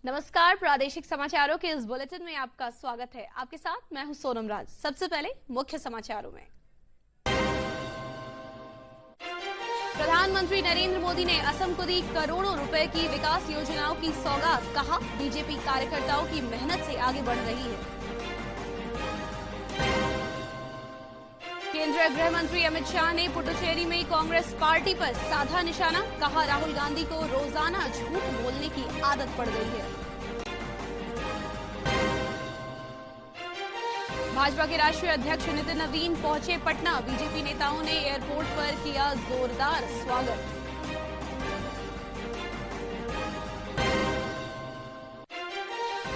नमस्कार, प्रादेशिक समाचारों के इस बुलेटिन में आपका स्वागत है। आपके साथ मैं हूं सोनम राज। सबसे पहले मुख्य समाचारों में, प्रधानमंत्री नरेंद्र मोदी ने असम को दी करोड़ों रुपए की विकास योजनाओं की सौगात। कहा, बीजेपी कार्यकर्ताओं की मेहनत से आगे बढ़ रही है। केंद्रीय गृह मंत्री अमित शाह ने पुडुचेरी में कांग्रेस पार्टी पर साधा निशाना। कहा, राहुल गांधी को रोजाना झूठ बोलने की आदत पड़ गई है। भाजपा के राष्ट्रीय अध्यक्ष नितिन नवीन पहुंचे पटना। बीजेपी नेताओं ने एयरपोर्ट पर किया जोरदार स्वागत।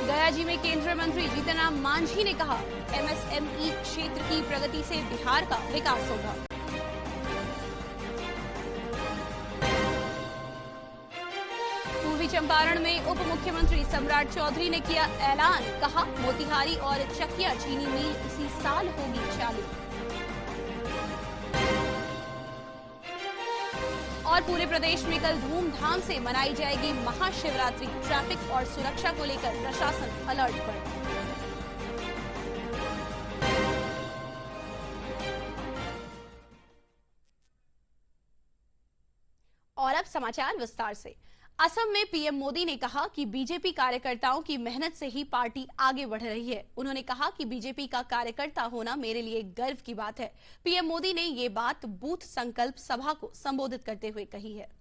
गयाजी में केंद्रीय मंत्री जीतन राम मांझी ने कहा, एमएसएमई क्षेत्र की प्रगति से बिहार का विकास होगा। पूर्वी चंपारण में उप मुख्यमंत्री सम्राट चौधरी ने किया ऐलान। कहा, मोतिहारी और चकिया चीनी मिल इसी साल होगी चालू। और पूरे प्रदेश में कल धूमधाम से मनाई जाएगी महाशिवरात्रि। ट्रैफिक और सुरक्षा को लेकर प्रशासन अलर्ट पर। और अब समाचार विस्तार से। असम में पीएम मोदी ने कहा कि बीजेपी कार्यकर्ताओं की मेहनत से ही पार्टी आगे बढ़ रही है। उन्होंने कहा कि बीजेपी का कार्यकर्ता होना मेरे लिए गर्व की बात है। पीएम मोदी ने ये बात बूथ संकल्प सभा को संबोधित करते हुए कही है।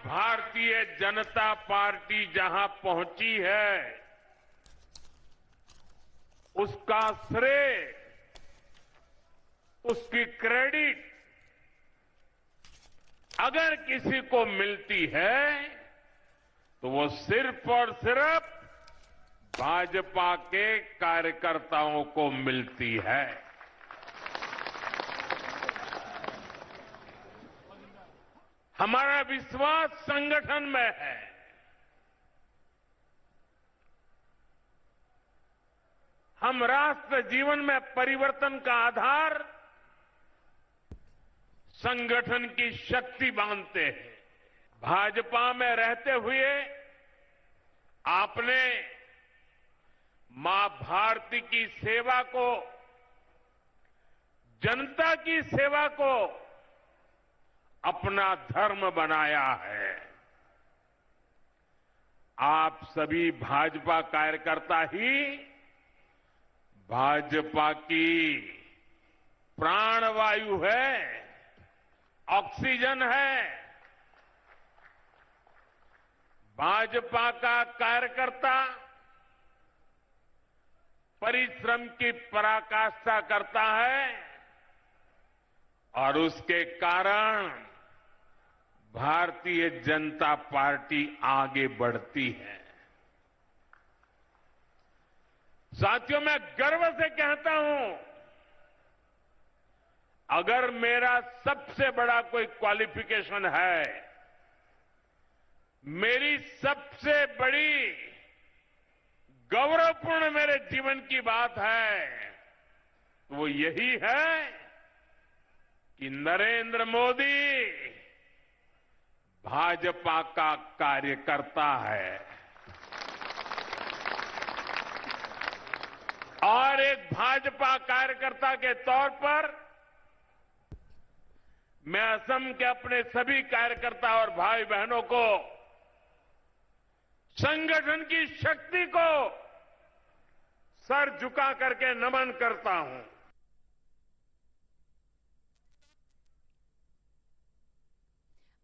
भारतीय जनता पार्टी जहां पहुंची है, उसका श्रेय, उसकी क्रेडिट अगर किसी को मिलती है तो वो सिर्फ और सिर्फ भाजपा के कार्यकर्ताओं को मिलती है। हमारा विश्वास संगठन में है। हम राष्ट्र जीवन में परिवर्तन का आधार संगठन की शक्ति मानते हैं। भाजपा में रहते हुए आपने मां भारती की सेवा को, जनता की सेवा को अपना धर्म बनाया है। आप सभी भाजपा कार्यकर्ता ही भाजपा की प्राणवायु है, ऑक्सीजन है। भाजपा का कार्यकर्ता परिश्रम की पराकाष्ठा करता है और उसके कारण भारतीय जनता पार्टी आगे बढ़ती है। साथियों, मैं गर्व से कहता हूं, अगर मेरा सबसे बड़ा कोई क्वालिफिकेशन है, मेरी सबसे बड़ी गौरवपूर्ण मेरे जीवन की बात है, तो वो यही है कि नरेंद्र मोदी भाजपा का कार्यकर्ता है। और एक भाजपा कार्यकर्ता के तौर पर मैं असम के अपने सभी कार्यकर्ता और भाई बहनों को, संगठन की शक्ति को सर झुका करके नमन करता हूं।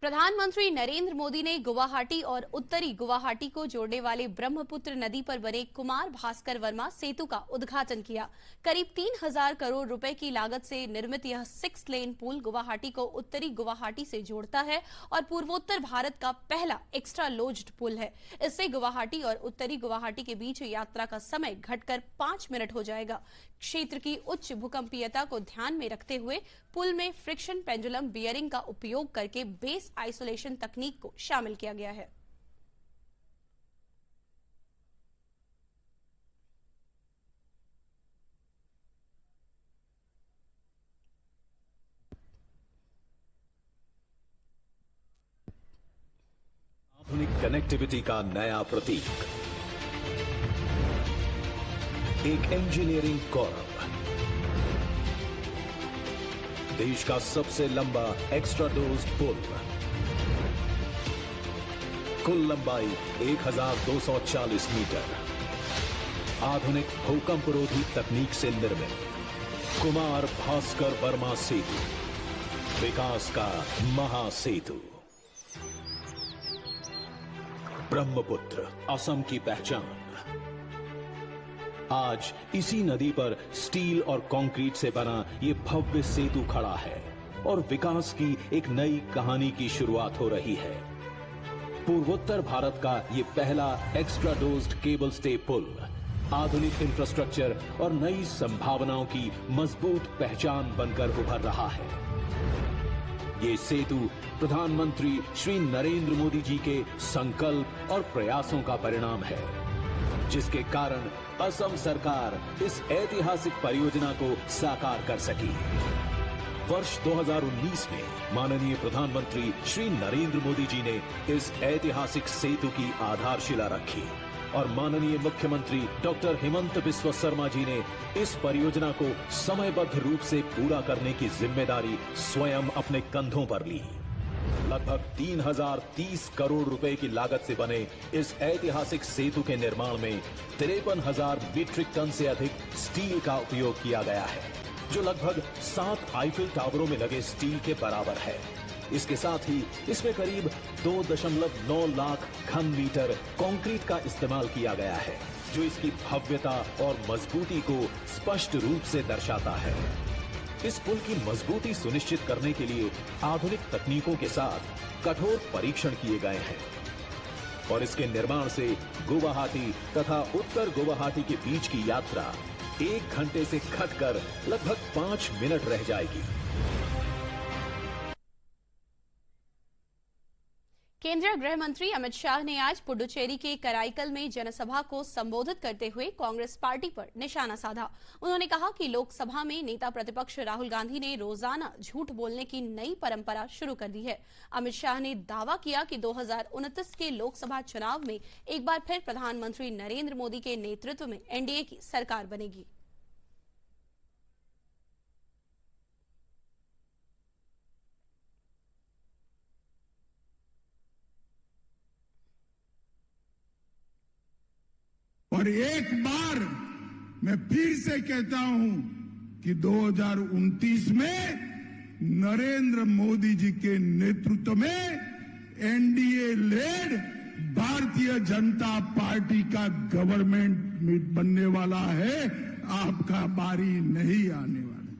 प्रधानमंत्री नरेंद्र मोदी ने गुवाहाटी और उत्तरी गुवाहाटी को जोड़ने वाले ब्रह्मपुत्र नदी पर बने कुमार भास्कर वर्मा सेतु का उद्घाटन किया। करीब 3000 करोड़ रुपए की लागत से निर्मित यह 6 लेन पुल गुवाहाटी को उत्तरी गुवाहाटी से जोड़ता है और पूर्वोत्तर भारत का पहला एक्स्ट्रा लोज्ड पुल है। इससे गुवाहाटी और उत्तरी गुवाहाटी के बीच यात्रा का समय घटकर 5 मिनट हो जाएगा। क्षेत्र की उच्च भूकंपीयता को ध्यान में रखते हुए पुल में फ्रिक्शन पेंडुलम बियरिंग का उपयोग करके बेस आइसोलेशन तकनीक को शामिल किया गया है। आधुनिक कनेक्टिविटी का नया प्रतीक, एक इंजीनियरिंग गौरव, देश का सबसे लंबा एक्स्ट्रा डोज पुल, कुल लंबाई 1240 मीटर, आधुनिक भूकंपरोधी तकनीक से निर्मित कुमार भास्कर वर्मा सेतु, विकास का महासेतु। ब्रह्मपुत्र असम की पहचान। आज इसी नदी पर स्टील और कंक्रीट से बना ये भव्य सेतु खड़ा है और विकास की एक नई कहानी की शुरुआत हो रही है। पूर्वोत्तर भारत का ये पहला एक्स्ट्रा डोज्ड केबल स्टे पुल आधुनिक इंफ्रास्ट्रक्चर और नई संभावनाओं की मजबूत पहचान बनकर उभर रहा है। ये सेतु प्रधानमंत्री श्री नरेंद्र मोदी जी के संकल्प और प्रयासों का परिणाम है, जिसके कारण असम सरकार इस ऐतिहासिक परियोजना को साकार कर सकी। वर्ष 2019 में माननीय प्रधानमंत्री श्री नरेंद्र मोदी जी ने इस ऐतिहासिक सेतु की आधारशिला रखी और माननीय मुख्यमंत्री डॉक्टर हेमंत बिस्वा शर्मा जी ने इस परियोजना को समयबद्ध रूप से पूरा करने की जिम्मेदारी स्वयं अपने कंधों पर ली। लगभग 3030 करोड़ रुपए की लागत से बने इस ऐतिहासिक सेतु के निर्माण में 53,000 मीट्रिक टन से अधिक स्टील का उपयोग किया गया है, जो लगभग 7 आईफिल टावरों में लगे स्टील के बराबर है। इसके साथ ही इसमें करीब 2.9 लाख घन मीटर कंक्रीट का इस्तेमाल किया गया है, जो इसकी भव्यता और मजबूती को स्पष्ट रूप से दर्शाता है। इस पुल की मजबूती सुनिश्चित करने के लिए आधुनिक तकनीकों के साथ कठोर परीक्षण किए गए हैं और इसके निर्माण से गुवाहाटी तथा उत्तर गुवाहाटी के बीच की यात्रा 1 घंटे से घटकर लगभग 5 मिनट रह जाएगी। केंद्रीय गृह मंत्री अमित शाह ने आज पुडुचेरी के कराईकल में जनसभा को संबोधित करते हुए कांग्रेस पार्टी पर निशाना साधा। उन्होंने कहा कि लोकसभा में नेता प्रतिपक्ष राहुल गांधी ने रोजाना झूठ बोलने की नई परंपरा शुरू कर दी है। अमित शाह ने दावा किया कि 2029 के लोकसभा चुनाव में एक बार फिर प्रधानमंत्री नरेंद्र मोदी के नेतृत्व में एनडीए की सरकार बनेगी। और एक बार मैं फिर से कहता हूं कि 2029 में नरेंद्र मोदी जी के नेतृत्व में NDA lead Bharatiya Janata party का गवर्नमेंट बनने वाला है। आपका बारी नहीं आने वाला।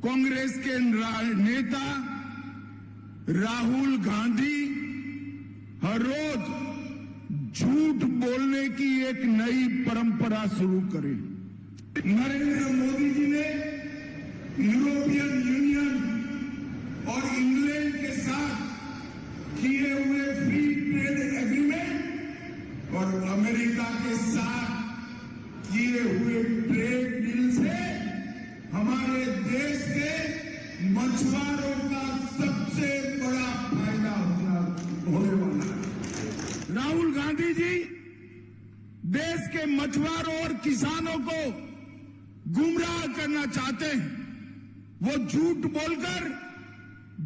कांग्रेस के नेता राहुल गांधी हर रोज झूठ बोलने की एक नई परंपरा शुरू करें। नरेंद्र मोदी जी ने यूरोपियन यूनियन और इंग्लैंड के साथ किए हुए फ्री ट्रेड एग्रीमेंट और अमेरिका के साथ किए हुए ट्रेड डील से हमारे देश के मछुआरों का सबसे बड़ा फायदा होने वाला है। राहुल गांधी जी देश के मछुआरों और किसानों को गुमराह करना चाहते हैं। वो झूठ बोलकर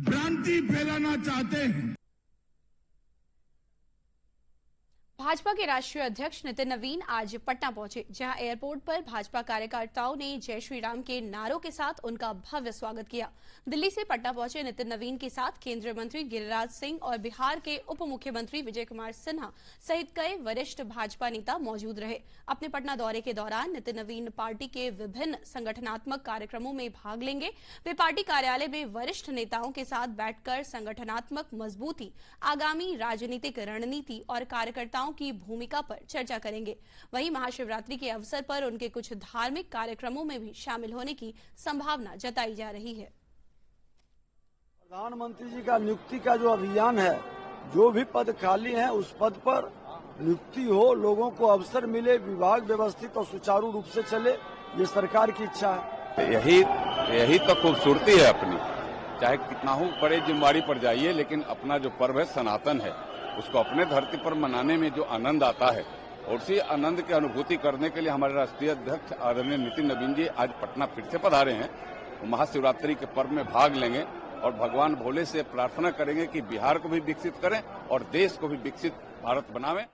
भ्रांति फैलाना चाहते हैं। भाजपा के राष्ट्रीय अध्यक्ष नितिन नवीन आज पटना पहुंचे, जहां एयरपोर्ट पर भाजपा कार्यकर्ताओं ने जय श्री राम के नारों के साथ उनका भव्य स्वागत किया। दिल्ली से पटना पहुंचे नितिन नवीन के साथ केंद्रीय मंत्री गिरिराज सिंह और बिहार के उप मुख्यमंत्री विजय कुमार सिन्हा सहित कई वरिष्ठ भाजपा नेता मौजूद रहे। अपने पटना दौरे के दौरान नितिन नवीन पार्टी के विभिन्न संगठनात्मक कार्यक्रमों में भाग लेंगे। वे पार्टी कार्यालय में वरिष्ठ नेताओं के साथ बैठकर संगठनात्मक मजबूती, आगामी राजनीतिक रणनीति और कार्यकर्ताओं की भूमिका पर चर्चा करेंगे। वहीं महाशिवरात्रि के अवसर पर उनके कुछ धार्मिक कार्यक्रमों में भी शामिल होने की संभावना जताई जा रही है। प्रधानमंत्री जी का नियुक्ति का जो अभियान है, जो भी पद खाली हैं उस पद पर नियुक्ति हो, लोगों को अवसर मिले, विभाग व्यवस्थित और सुचारू रूप से चले, ये सरकार की इच्छा है। यही तो खूबसूरती है अपनी। चाहे कितना हो बड़े जिम्मेवारी पर जाइए, लेकिन अपना जो पर्व है सनातन है, उसको अपने धरती पर मनाने में जो आनंद आता है, और उसी आनंद की अनुभूति करने के लिए हमारे राष्ट्रीय अध्यक्ष आदरणीय नितिन नवीन जी आज पटना फिर से पधारे हैं। महाशिवरात्रि के पर्व में भाग लेंगे और भगवान भोले से प्रार्थना करेंगे कि बिहार को भी विकसित करें और देश को भी विकसित भारत बनावें।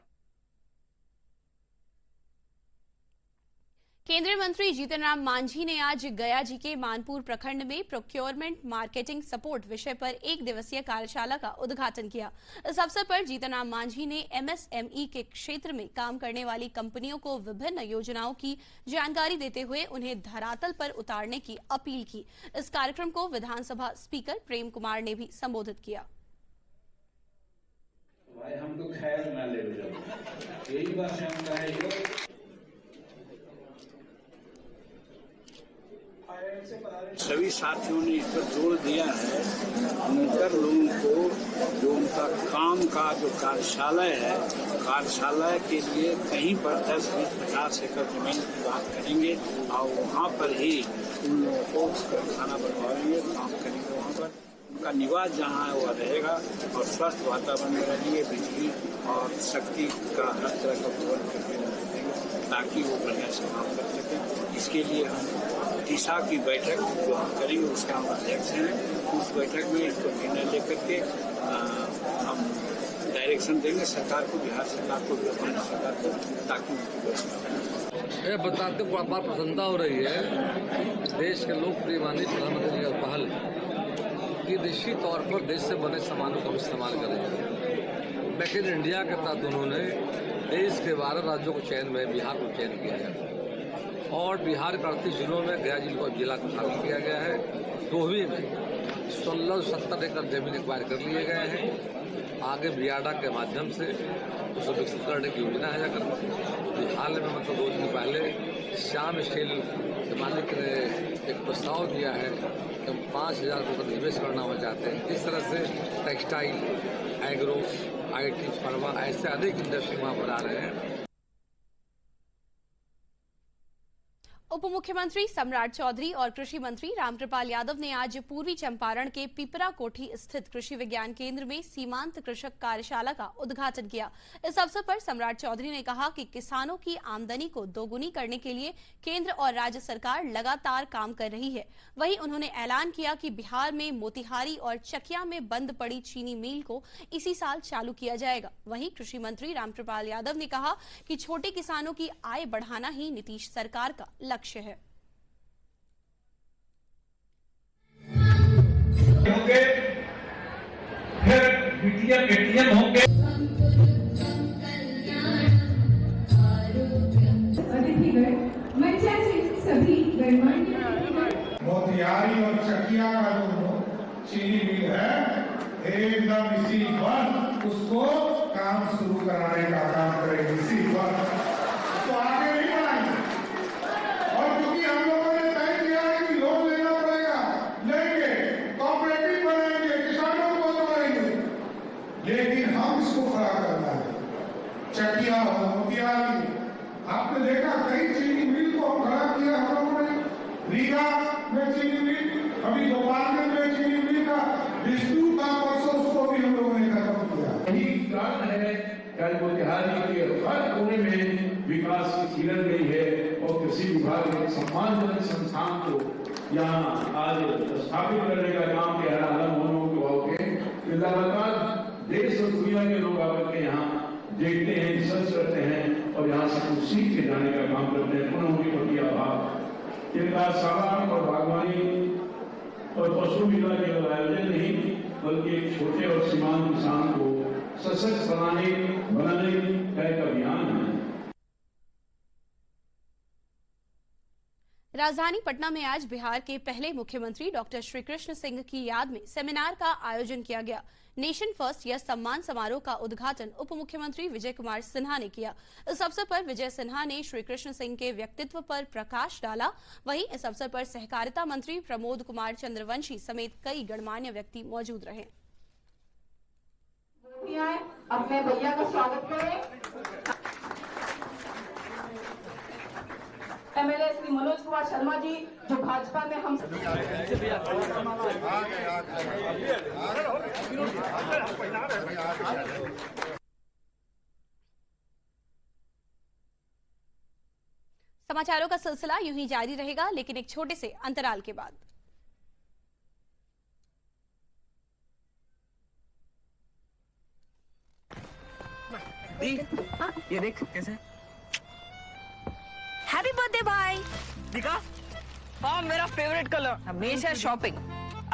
केंद्रीय मंत्री जीतन राम मांझी ने आज गया जी के मानपुर प्रखंड में प्रोक्योरमेंट मार्केटिंग सपोर्ट विषय पर एक दिवसीय कार्यशाला का उद्घाटन किया। इस अवसर पर जीतन राम मांझी ने एमएसएमई के क्षेत्र में काम करने वाली कंपनियों को विभिन्न योजनाओं की जानकारी देते हुए उन्हें धरातल पर उतारने की अपील की। इस कार्यक्रम को विधानसभा स्पीकर प्रेम कुमार ने भी संबोधित किया। हम तो खैर न ले, यही बात हम कहेंगे। सभी साथियों ने इस पर जोर दिया है, नौकर लोगों को जो उनका काम का जो कार्यशालय है, कार्यशालय के लिए कहीं पर 10-20-50 एकड़ जमीन की बात करेंगे और वहाँ पर ही उन लोगों को खाना बनवाएंगे, काम करेंगे। वहाँ पर उनका निवास जहाँ है वह रहेगा और स्वस्थ वातावरण में रहेंगे, बिजली और शक्ति का हर तरह का प्रबंध करके रखेंगे ताकि वो बढ़िया से काम कर सकें। इसके लिए हम दिशा की बैठक जो हम करेंगे उसका हम अध्यक्ष हैं। उस बैठक में इसको निर्णय लेकर के हम डायरेक्शन देंगे सरकार को, बिहार सरकार को, हरियाणा सरकार को, ताकि उनकी व्यवस्था। ये बताते को बार प्रसन्नता हो रही है। देश के लोकप्रिय माननीय प्रधानमंत्री जी का पहल कि निश्चित तौर पर देश से बने सामानों का इस्तेमाल करेंगे। मेक इन इंडिया के तहत उन्होंने देश के 12 राज्यों को चयन में बिहार को चयन किया है और बिहार के 38 जिलों में गया जिले को जिला को शामिल किया गया है। दोहवी में 1670 एकड़ जमीन एक्वायर कर लिए गए हैं। आगे बियाडा के माध्यम से उसे विकसित करने की योजना है। अगर हाल में मतलब 2 दिन पहले श्याम स्टील के मालिक ने एक प्रस्ताव दिया है कि हम 5000 करोड़ का निवेश करना हो चाहते हैं। इस तरह से टेक्सटाइल, एग्रो, IT, फार्मा ऐसे अनेक इंडस्ट्री वहाँ पर आ रहे हैं। उप मुख्यमंत्री सम्राट चौधरी और कृषि मंत्री रामकृपाल यादव ने आज पूर्वी चंपारण के पिपरा कोठी स्थित कृषि विज्ञान केंद्र में सीमांत कृषक कार्यशाला का उद्घाटन किया। इस अवसर पर सम्राट चौधरी ने कहा कि किसानों की आमदनी को दोगुनी करने के लिए केंद्र और राज्य सरकार लगातार काम कर रही है। वहीं उन्होंने ऐलान किया कि बिहार में मोतिहारी और चकिया में बंद पड़ी चीनी मिल को इसी साल चालू किया जाएगा। वहीं कृषि मंत्री रामकृपाल यादव ने कहा कि छोटे किसानों की आय बढ़ाना ही नीतीश सरकार का लक्ष्य है। होंगे, फिर एटीएम होंगे। मोतिहारी और चकिया का जो चीनी मिल है, एकदम इसी वक्त उसको काम शुरू कराने का काम करेंगे। इसी वक्त तो आगे नहीं बढ़ाएंगे। और क्योंकि हम लोगों ने तय किया है कि लोन लेना पड़ेगा, लेंगे, कॉपरेटिव बनाएंगे, किसानों को दबाएंगे, लेकिन हम इसको खड़ा करना है। चकिया और मोतिहारी, आपने देखा कई चीनी मिल को हम खड़ा किया हम लोगों ने। रीगा में चीनी मिल, अभी गोपालगंज में चीनी मिल का विष्णु का परसों उसको भी हम लोगों ने खत्म किया। यही कारण है कि मोतिहारी के हर कोने में विकास की किरण गई है और कृषि विभाग ने सम्मानजनक संस्थान को यहाँ आज स्थापित करने का काम किया। लगातार देश और दुनिया के लोग आकर के यहाँ देखते हैं, रिसर्च करते हैं और यहाँ से कुछ सीख के जाने का काम करते हैं। पुनः उनके प्रति आभार। ये कार्यशाला और बागवानी और पशु मेला केवल आयोजन नहीं बल्कि एक छोटे और सीमांत किसान को सशक्त बनाने का एक अभियान है। राजधानी पटना में आज बिहार के पहले मुख्यमंत्री डॉक्टर श्री कृष्ण सिंह की याद में सेमिनार का आयोजन किया गया। नेशन फर्स्ट या सम्मान समारोह का उद्घाटन उप मुख्यमंत्री विजय कुमार सिन्हा ने किया। इस अवसर पर विजय सिन्हा ने श्री कृष्ण सिंह के व्यक्तित्व पर प्रकाश डाला। वहीं इस अवसर पर सहकारिता मंत्री प्रमोद कुमार चंद्रवंशी समेत कई गणमान्य व्यक्ति मौजूद रहे। अपने भैया का स्वागत करें। एमएलए श्री मनोज कुमार शर्मा जी जो भाजपा में हम समाचारों का सिलसिला यूं ही जारी रहेगा, लेकिन एक छोटे से अंतराल के बाद। ये देख कैसे। हैप्पी बर्थडे भाई। दिखा। हाँ मेरा फेवरेट कलर। हमेशा शॉपिंग।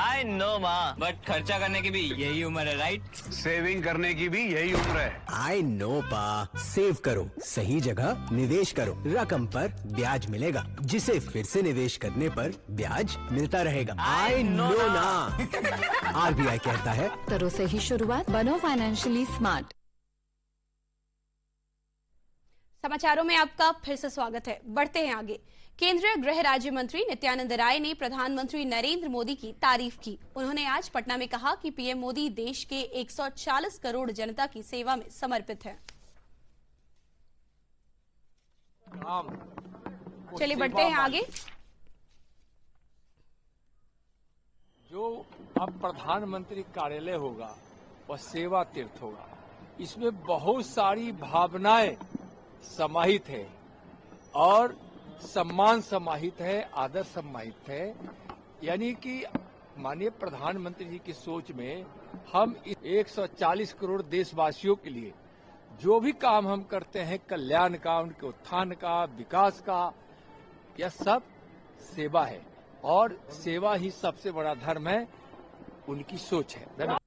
आई नो माँ, बट खर्चा करने की भी यही उम्र है, राइट? सेविंग करने की भी यही उम्र है। आई नो पा, सेव करो, सही जगह निवेश करो, रकम पर ब्याज मिलेगा, जिसे फिर से निवेश करने पर ब्याज मिलता रहेगा। आई नो ना। आरबीआई कहता है करो सही शुरुआत, बनो फाइनेंशियली स्मार्ट। समाचारों में आपका फिर से स्वागत है। बढ़ते हैं आगे। केंद्रीय गृह राज्य मंत्री नित्यानंद राय ने प्रधानमंत्री नरेंद्र मोदी की तारीफ की। उन्होंने आज पटना में कहा कि पीएम मोदी देश के 140 करोड़ जनता की सेवा में समर्पित है। चलिए बढ़ते हैं आगे। जो अब प्रधानमंत्री कार्यालय होगा वह सेवा तीर्थ होगा। इसमें बहुत सारी भावनाएं समाहित है और सम्मान समाहित है, आदर समाहित है। यानी कि माननीय प्रधानमंत्री जी की सोच में हम 140 करोड़ देशवासियों के लिए जो भी काम हम करते हैं, कल्याण का, उनके उत्थान का, विकास का, यह सब सेवा है और सेवा ही सबसे बड़ा धर्म है, उनकी सोच है। धन्यवाद।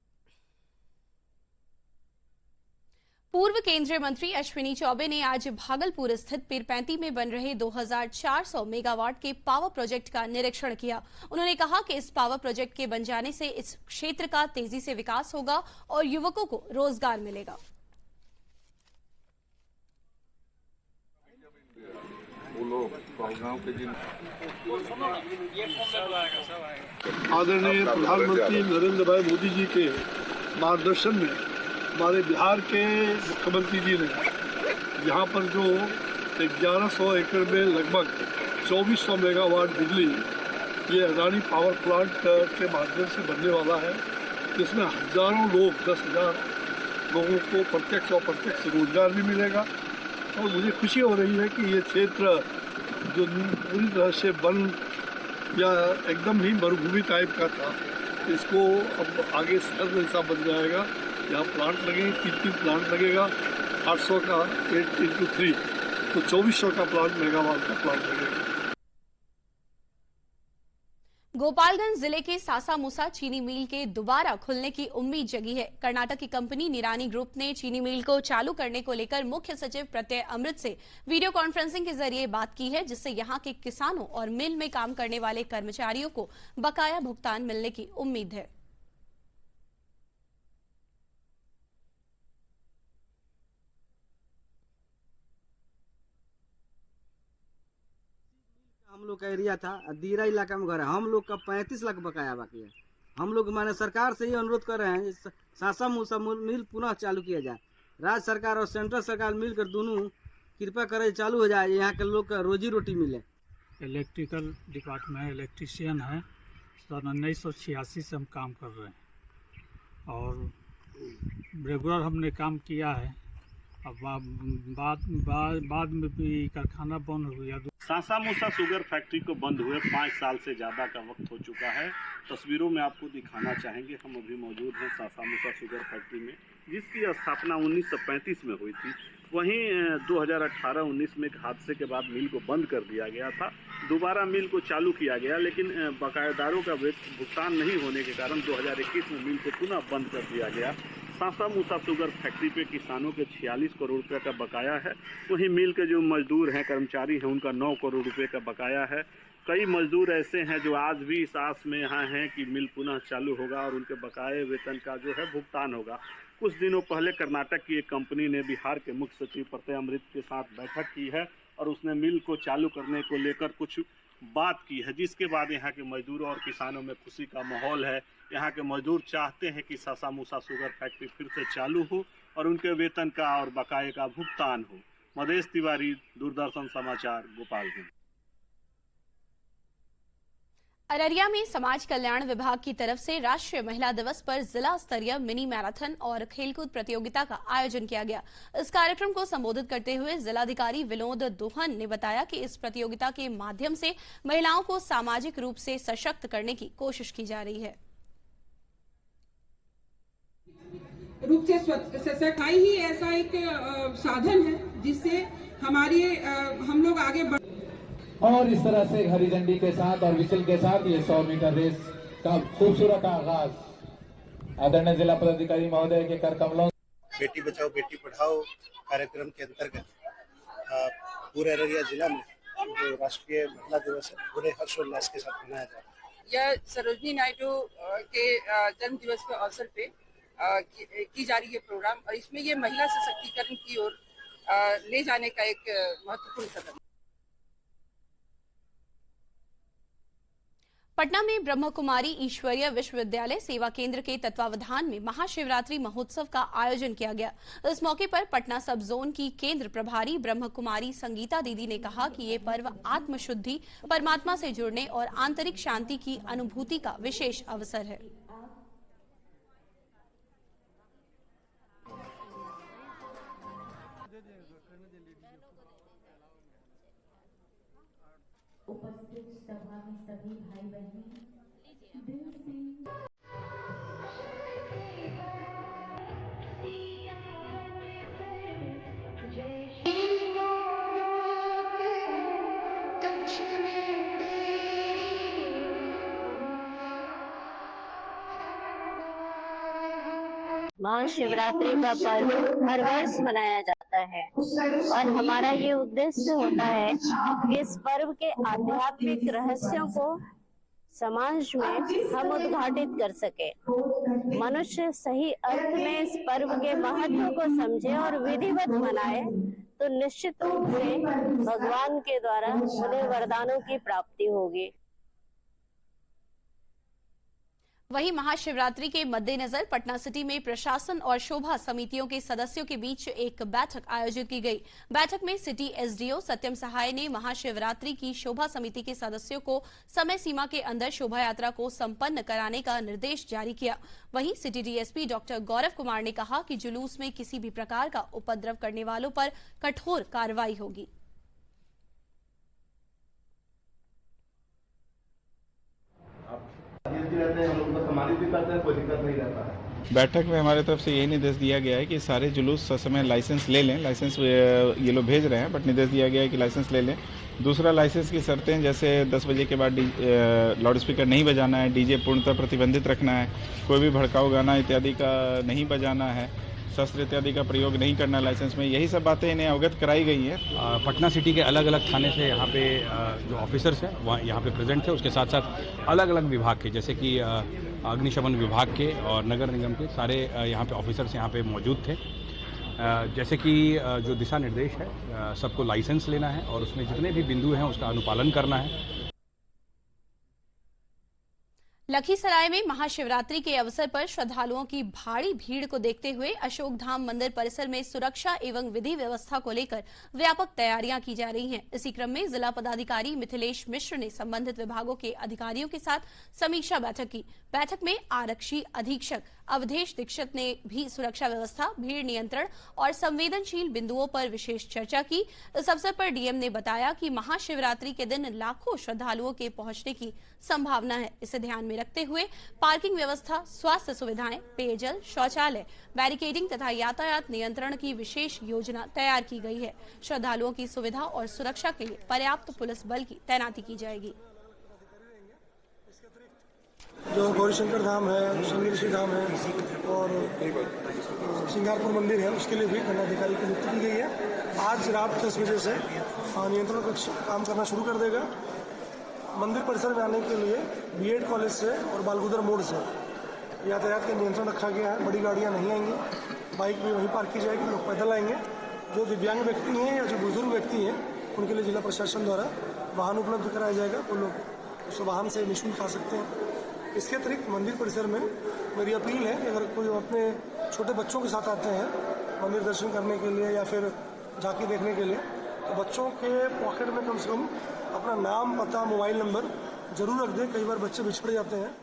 पूर्व केंद्रीय मंत्री अश्विनी चौबे ने आज भागलपुर स्थित पीरपैंती में बन रहे 2400 मेगावाट के पावर प्रोजेक्ट का निरीक्षण किया। उन्होंने कहा कि इस पावर प्रोजेक्ट के बन जाने से इस क्षेत्र का तेजी से विकास होगा और युवकों को रोजगार मिलेगा। आदरणीय प्रधानमंत्री नरेंद्र भाई मोदी जी के मार्गदर्शन में हमारे बिहार के मुख्यमंत्री जी ने यहाँ पर जो 1100 एकड़ में लगभग 2400 मेगावाट बिजली ये अडानी पावर प्लांट के माध्यम से बनने वाला है, जिसमें हजारों लोग, 10,000 लोगों को प्रत्यक्ष और अप्रत्यक्ष रोजगार भी मिलेगा। और मुझे खुशी हो रही है कि ये क्षेत्र जो पूरी तरह से वन या एकदम ही मरुभूमि टाइप का था, इसको अब आगे शहर जैसा बन जाएगा। यहाँ प्लांट लगेंगे, 3 प्लांट लगेगा, 800 का 8x3, तो 2400 का प्लांट, मेगावाट का प्लांट लगेगा। गोपालगंज जिले के सासामुसा चीनी मिल के दोबारा खुलने की उम्मीद जगी है। कर्नाटक की कंपनी निरानी ग्रुप ने चीनी मिल को चालू करने को लेकर मुख्य सचिव प्रत्यय अमृत से वीडियो कॉन्फ्रेंसिंग के जरिए बात की है, जिससे यहां के किसानों और मिल में काम करने वाले कर्मचारियों को बकाया भुगतान मिलने की उम्मीद है। हम लोग का एरिया था, दीरा इलाका में घर है, हम लोग का 35 लाख बकाया बाकी है। हम लोग माने सरकार से ही अनुरोध कर रहे हैं सासा मूसा मिल पुनः चालू किया जाए। राज्य सरकार और सेंट्रल सरकार मिलकर दोनों कृपा करे चालू हो जाए, यहाँ के लोग का रोजी रोटी मिले। इलेक्ट्रिकल डिपार्टमेंट इलेक्ट्रीशियन है, सन 1986 से हम काम कर रहे हैं और रेगुलर हमने काम किया है। अब बाद में भी कारखाना बंद हो गया। सासामुसा शुगर फैक्ट्री को बंद हुए 5 साल से ज़्यादा का वक्त हो चुका है। तस्वीरों में आपको दिखाना चाहेंगे, हम अभी मौजूद हैं सासामुसा शुगर फैक्ट्री में। जिसकी स्थापना 1935 में हुई थी। वहीं 2018-19 में एक हादसे के बाद मिल को बंद कर दिया गया था। दोबारा मिल को चालू किया गया, लेकिन बकायेदारों का भुगतान नहीं होने के कारण 2021 में मिल को पुनः बंद कर दिया गया। सासा मूसा शुगर फैक्ट्री पे किसानों के 46 करोड़ रुपए का बकाया है। वहीं मिल के जो मजदूर हैं, कर्मचारी हैं, उनका 9 करोड़ रुपए का बकाया है। कई मजदूर ऐसे हैं जो आज भी इस आस में यहाँ हैं कि मिल पुनः चालू होगा और उनके बकाये वेतन का जो है भुगतान होगा। कुछ दिनों पहले कर्नाटक की एक कंपनी ने बिहार के मुख्य सचिव प्रत्यय अमृत के साथ बैठक की है और उसने मिल को चालू करने को लेकर कुछ बात की है, जिसके बाद यहाँ के मजदूरों और किसानों में खुशी का माहौल है। यहाँ के मजदूर चाहते हैं कि सासा मूसा शुगर फैक्ट्री फिर से चालू हो और उनके वेतन का और बकाये का भुगतान हो। मधेश तिवारी, दूरदर्शन समाचार, गोपालगंज। अररिया में समाज कल्याण विभाग की तरफ से राष्ट्रीय महिला दिवस पर जिला स्तरीय मिनी मैराथन और खेलकूद प्रतियोगिता का आयोजन किया गया। इस कार्यक्रम को संबोधित करते हुए जिलाधिकारी विनोद दोहन ने बताया कि इस प्रतियोगिता के माध्यम से महिलाओं को सामाजिक रूप से सशक्त करने की कोशिश की जा रही है। रूप से सफाई ही ऐसा एक साधन है जिससे हम लोग आगे बढ़। और इस तरह से हरी झंडी के साथ और विशल के साथ ये 100 मीटर रेस का खूबसूरत आगाज आदरणीय जिला पदाधिकारी महोदय के कर कमलों। बेटी बचाओ बेटी पढ़ाओ कार्यक्रम के अंतर्गत पूरे अररिया जिला में जो राष्ट्रीय महिला दिवस है पूरे हर्षोल्लास के साथ मनाया जा रहा है। यह सरोजनी नायडू के जन्म दिवस के अवसर पे की जा रही है प्रोग्राम, और इसमें ये महिला सशक्तिकरण की ओर ले जाने का एक महत्वपूर्ण कदम। पटना में ब्रह्म कुमारी ईश्वरीय विश्वविद्यालय सेवा केंद्र के तत्वावधान में महाशिवरात्रि महोत्सव का आयोजन किया गया। इस मौके पर पटना सब जोन की केंद्र प्रभारी ब्रह्म कुमारी संगीता दीदी ने कहा कि ये पर्व आत्मशुद्धि, परमात्मा से जुड़ने और आंतरिक शांति की अनुभूति का विशेष अवसर है। उपस्थित सभा में सभी भाई बहन दिल से महाशिवरात्रि का पर्व हर वर्ष मनाया जाता है और हमारा ये उद्देश्य होता है कि इस पर्व के आध्यात्मिक रहस्यों को समाज में हम उद्घाटित कर सके। मनुष्य सही अर्थ में इस पर्व के महत्व को समझे और विधिवत मनाए तो निश्चित रूप से भगवान के द्वारा उन्हें वरदानों की प्राप्ति होगी। वहीं महाशिवरात्रि के मद्देनजर पटना सिटी में प्रशासन और शोभा समितियों के सदस्यों के बीच एक बैठक आयोजित की गई। बैठक में सिटी एसडीओ सत्यम सहाय ने महाशिवरात्रि की शोभा समिति के सदस्यों को समय सीमा के अंदर शोभा यात्रा को संपन्न कराने का निर्देश जारी किया। वहीं city DSP doctor Gaurav Kumar ने कहा कि जुलूस में किसी भी प्रकार का उपद्रव करने वालों पर कठोर कार्रवाई होगी। बैठक में हमारे तरफ से यही निर्देश दिया गया है कि सारे जुलूस समय लाइसेंस ले लें। लाइसेंस ये लोग भेज रहे हैं, बट निर्देश दिया गया है कि लाइसेंस ले लें। दूसरा, लाइसेंस की शर्तें जैसे 10 बजे के बाद लाउड स्पीकर नहीं बजाना है, डीजे पूर्णतः प्रतिबंधित रखना है, कोई भी भड़काऊ गाना इत्यादि का नहीं बजाना है, शस्त्र इत्यादि का प्रयोग नहीं करना लाइसेंस में, यही सब बातें इन्हें अवगत कराई गई है। पटना सिटी के अलग अलग थाने से यहाँ पे जो ऑफिसर्स हैं वहाँ यहाँ पे प्रेजेंट थे। उसके साथ साथ अलग अलग विभाग के जैसे कि अग्निशमन विभाग के और नगर निगम के सारे यहाँ पे ऑफिसर्स यहाँ पे मौजूद थे। जैसे कि जो दिशा निर्देश है, सबको लाइसेंस लेना है और उसमें जितने भी बिंदु हैं उसका अनुपालन करना है। लखीसराय में महाशिवरात्रि के अवसर पर श्रद्धालुओं की भारी भीड़ को देखते हुए अशोक धाम मंदिर परिसर में सुरक्षा एवं विधि व्यवस्था को लेकर व्यापक तैयारियां की जा रही हैं। इसी क्रम में जिला पदाधिकारी मिथिलेश मिश्र ने संबंधित विभागों के अधिकारियों के साथ समीक्षा बैठक की। बैठक में आरक्षी अधीक्षक अवधेश दीक्षित ने भी सुरक्षा व्यवस्था, भीड़ नियंत्रण और संवेदनशील बिंदुओं पर विशेष चर्चा की। इस अवसर पर डीएम ने बताया कि महाशिवरात्रि के दिन लाखों श्रद्धालुओं के पहुंचने की संभावना है। इसे ध्यान में रखते हुए पार्किंग व्यवस्था, स्वास्थ्य सुविधाएं, पेयजल, शौचालय, बैरिकेडिंग तथा यातायात नियंत्रण की विशेष योजना तैयार की गई है। श्रद्धालुओं की सुविधा और सुरक्षा के लिए पर्याप्त पुलिस बल की तैनाती की जाएगी। जो गौरीशंकर धाम है, शंकर ऋषि धाम है और सिंगारपुर मंदिर है, उसके लिए भी दंडाधिकारी की नियुक्ति की गई है। आज रात 10 बजे से नियंत्रण कक्ष काम करना शुरू कर देगा। मंदिर परिसर में आने के लिए बीएड कॉलेज से और बालगुदर मोड़ से यातायात का नियंत्रण रखा गया है। बड़ी गाड़ियां नहीं आएंगी, बाइक भी वहीं पार्क की जाएगी, लोग पैदल आएंगे। जो दिव्यांग व्यक्ति हैं या जो बुजुर्ग व्यक्ति हैं, उनके लिए जिला प्रशासन द्वारा वाहन उपलब्ध कराया जाएगा, तो लोग उस वाहन से निःशुल्क आ सकते हैं। इसके अतिरिक्त मंदिर परिसर में मेरी अपील है कि अगर कोई अपने छोटे बच्चों के साथ आते हैं मंदिर दर्शन करने के लिए या फिर झांकी देखने के लिए, तो बच्चों के पॉकेट में कम से कम अपना नाम, पता, मोबाइल नंबर जरूर रख दें। कई बार बच्चे बिछड़ जाते हैं।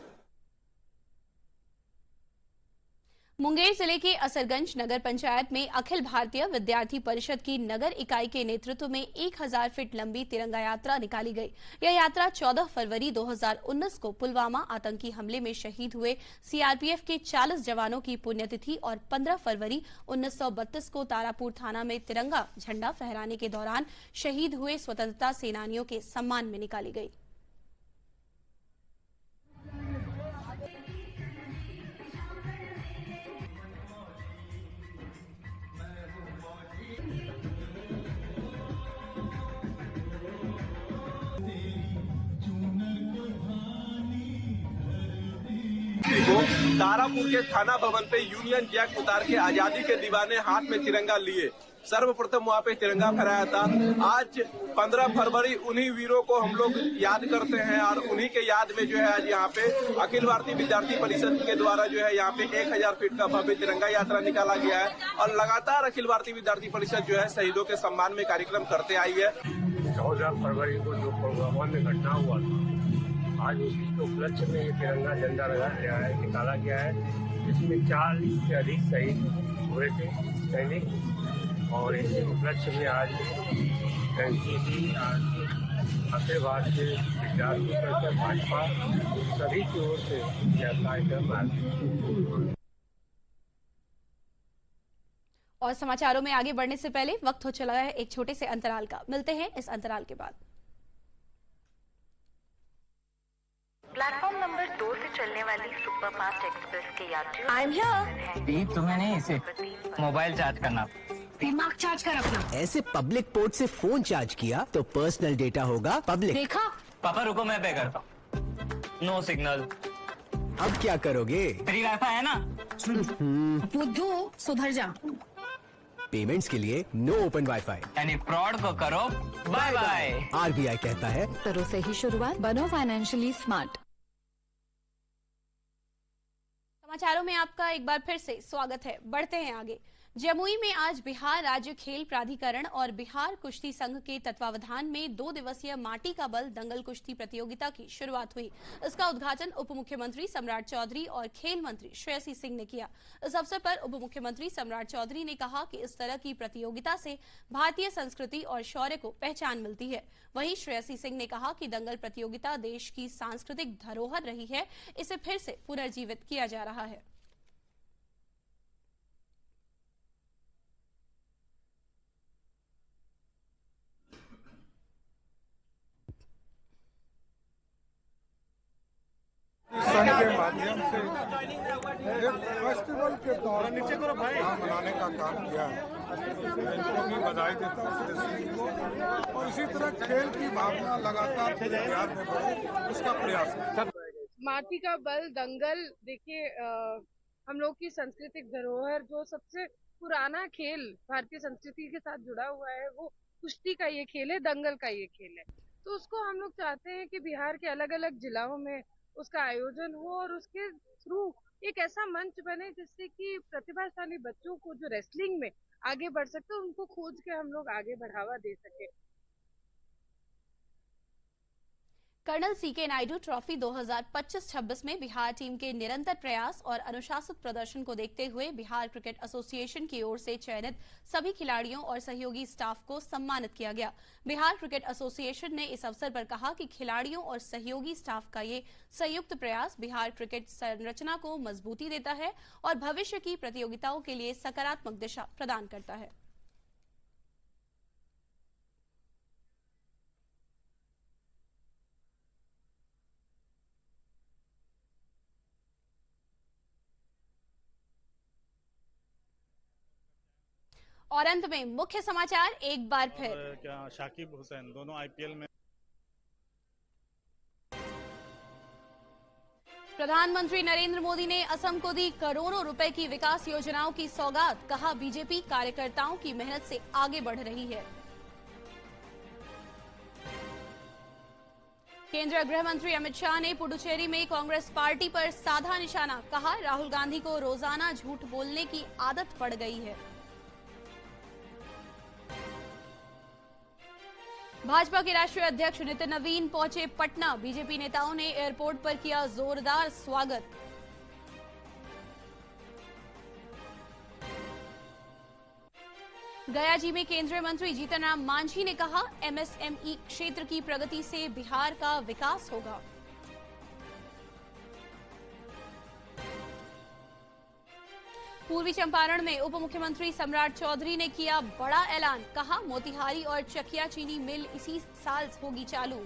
मुंगेर जिले के असरगंज नगर पंचायत में अखिल भारतीय विद्यार्थी परिषद की नगर इकाई के नेतृत्व में 1000 फीट लंबी तिरंगा यात्रा निकाली गई। यह यात्रा 14 फरवरी 2019 को पुलवामा आतंकी हमले में शहीद हुए सीआरपीएफ के 40 जवानों की पुण्यतिथि और 15 फरवरी 1932 को तारापुर थाना में तिरंगा झंडा फहराने के दौरान शहीद हुए स्वतंत्रता सेनानियों के सम्मान में निकाली गई। तारापुर के थाना भवन पे यूनियन जैक उतार के आजादी के दीवाने हाथ में तिरंगा लिए सर्वप्रथम वहाँ पे तिरंगा फहराया था। आज 15 फरवरी उन्हीं वीरों को हम लोग याद करते हैं और उन्हीं के याद में जो है आज यहाँ पे अखिल भारतीय विद्यार्थी परिषद के द्वारा जो है यहाँ पे 1000 फीट का भव्य तिरंगा यात्रा निकाला गया है और लगातार अखिल भारतीय विद्यार्थी परिषद जो है शहीदों के सम्मान में कार्यक्रम करते आई है। 14 फरवरी को जो पुलवामा में घटना हुआ था, आज उसी के उपलक्ष्य में ये तिरंगा झंडा निकाला गया है। इसमें 40 से अधिक शहीद हुए थे सैनिक और इसी उपलक्ष्य में आज एनसीसी, अखिल भारतीय विद्यार्थी परिषद, भाजपा सभी की ओर से यह कार्यक्रम आयोजित। और समाचारों में आगे बढ़ने से पहले वक्त हो चला है एक छोटे से अंतराल का। मिलते हैं इस अंतराल के बाद। प्लेटफॉर्म नंबर 2 से चलने वाली सुपरफास्ट एक्सप्रेस के यात्रियों आई एम हियर। तुम्हें नहीं, इसे मोबाइल चार्ज करना, दिमाग चार्ज कर अपना। ऐसे पब्लिक पोर्ट से फोन चार्ज किया तो पर्सनल डेटा होगा पब्लिक। देखा? पापा रुको, मैं पे करता हूँ। No signal. अब क्या करोगे? फ्री वाईफाई है ना। बुद्धू सुधर जा। पेमेंट्स के लिए नो ओपन वाईफाई, यानी फ्रॉड को करो बाय बाय। आरबीआई कहता है करो से ही शुरुआत, बनो फाइनेंशियली स्मार्ट। समाचारों में आपका एक बार फिर से स्वागत है। बढ़ते हैं आगे। जमुई में आज बिहार राज्य खेल प्राधिकरण और बिहार कुश्ती संघ के तत्वावधान में 2 दिवसीय माटी का बल दंगल कुश्ती प्रतियोगिता की शुरुआत हुई। इसका उद्घाटन उप मुख्यमंत्री सम्राट चौधरी और खेल मंत्री श्रेयसी सिंह ने किया। इस अवसर पर उप मुख्यमंत्री सम्राट चौधरी ने कहा कि इस तरह की प्रतियोगिता से भारतीय संस्कृति और शौर्य को पहचान मिलती है। वहीं श्रेयसी सिंह ने कहा कि दंगल प्रतियोगिता देश की सांस्कृतिक धरोहर रही है, इसे फिर से पुनर्जीवित किया जा रहा है। संघ के माध्यम से एक फेस्टिवल के तौर पर मनाने का काम किया है। मैं इनको भी बधाई देता हूँ और इसी तरह खेल की भावना लगातार बिहार में बढ़े, इसका प्रयास है। माटी का बल दंगल, देखिए हम लोग की सांस्कृतिक धरोहर, जो सबसे पुराना खेल भारतीय संस्कृति के साथ जुड़ा हुआ है वो कुश्ती का ये खेल है, दंगल का ये खेल है। तो उसको हम लोग चाहते हैं कि बिहार के अलग अलग जिलों में उसका आयोजन हो और उसके थ्रू एक ऐसा मंच बने जिससे कि प्रतिभाशाली बच्चों को जो रेसलिंग में आगे बढ़ सकते हैं, उनको खोज के हम लोग आगे बढ़ावा दे सके। कर्नल सीके नायडू ट्रॉफी 2025-26 में बिहार टीम के निरंतर प्रयास और अनुशासित प्रदर्शन को देखते हुए बिहार क्रिकेट एसोसिएशन की ओर से चयनित सभी खिलाड़ियों और सहयोगी स्टाफ को सम्मानित किया गया। बिहार क्रिकेट एसोसिएशन ने इस अवसर पर कहा कि खिलाड़ियों और सहयोगी स्टाफ का ये संयुक्त प्रयास बिहार क्रिकेट संरचना को मजबूती देता है और भविष्य की प्रतियोगिताओं के लिए सकारात्मक दिशा प्रदान करता है। और अंत में मुख्य समाचार एक बार फिर। क्या शाकिब हुसैन दोनों आईपीएल में। प्रधानमंत्री नरेंद्र मोदी ने असम को दी करोड़ों रुपए की विकास योजनाओं की सौगात। कहा बीजेपी कार्यकर्ताओं की मेहनत से आगे बढ़ रही है। केंद्रीय गृह मंत्री अमित शाह ने पुडुचेरी में कांग्रेस पार्टी पर साधा निशाना। कहा राहुल गांधी को रोजाना झूठ बोलने की आदत पड़ गई है। भाजपा के राष्ट्रीय अध्यक्ष नितिन नवीन पहुंचे पटना। बीजेपी नेताओं ने एयरपोर्ट पर किया जोरदार स्वागत। गया जी में केंद्रीय मंत्री जीतन राम मांझी ने कहा एमएसएमई क्षेत्र की प्रगति से बिहार का विकास होगा। पूर्वी चंपारण में उप मुख्यमंत्री सम्राट चौधरी ने किया बड़ा ऐलान। कहा मोतिहारी और चकिया चीनी मिल इसी साल होगी चालू।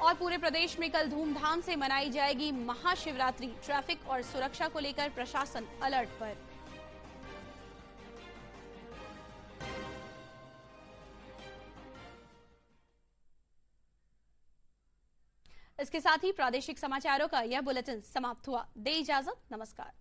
और पूरे प्रदेश में कल धूमधाम से मनाई जाएगी महाशिवरात्रि। ट्रैफिक और सुरक्षा को लेकर प्रशासन अलर्ट पर। इसके साथ ही प्रादेशिक समाचारों का यह बुलेटिन समाप्त हुआ। दे इजाजत, नमस्कार।